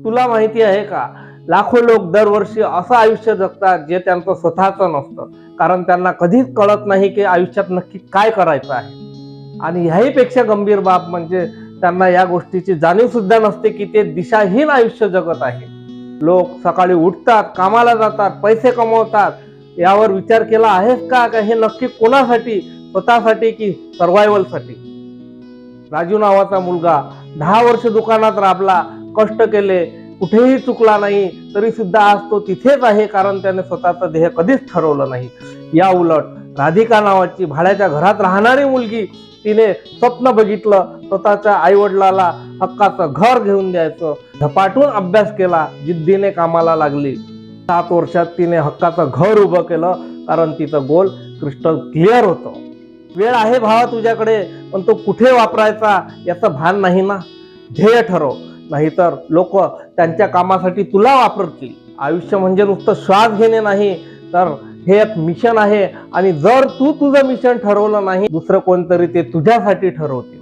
तुला माहिती आहे का, लाखो लोक दरवर्षी असं आयुष्य जगतात जे त्यांचं स्वतःचं नसतं, कारण त्यांना कधीच कळत नाही की आयुष्यात नक्की काय करायचं आहे. आणि ह्याहीपेक्षा गंभीर बाब म्हणजे त्यांना या गोष्टीची जाणीव सुद्धा नसते की ते दिशाहीन आयुष्य जगत आहे. लोक सकाळी उठतात, कामाला जातात, पैसे कमवतात. यावर विचार केला आहेस का हे नक्की कोणासाठी, स्वतःसाठी की सर्व्हायव्हलसाठी? राजू नावाचा मुलगा 10 वर्ष दुकानात राबला, कष्ट केले, कुठेही चुकला नाही, तरी सुद्धा आज तो तिथेच आहे, कारण त्याने स्वतःचं ध्येय कधीच ठरवलं नाही. या उलट राधिका नावाची भाड्याच्या घरात राहणारी मुलगी, तिने स्वप्न बघितलं स्वतःच्या आई वडिलाला हक्काचं घर घेऊन द्यायचं. झपाटून अभ्यास केला, जिद्दीने कामाला लागली. 7 वर्षात तिने हक्काचं घर उभं केलं, कारण तिचं गोल क्रिस्टल क्लिअर होतं. वेळ आहे भावा तुझ्याकडे, पण तो कुठे वापरायचा याचं भान नाही ना. ध्येय ठरव, नाहीतर लोक त्यांच्या कामासाठी तुला वापरतील. आयुष्य म्हणजे नुसतं श्वास घेणे नाही, तर हे एक मिशन आहे, आणि जर तू तुझं मिशन ठरवलं नाही, दुसरं कोणतरी ते तुझ्यासाठी ठरवतील.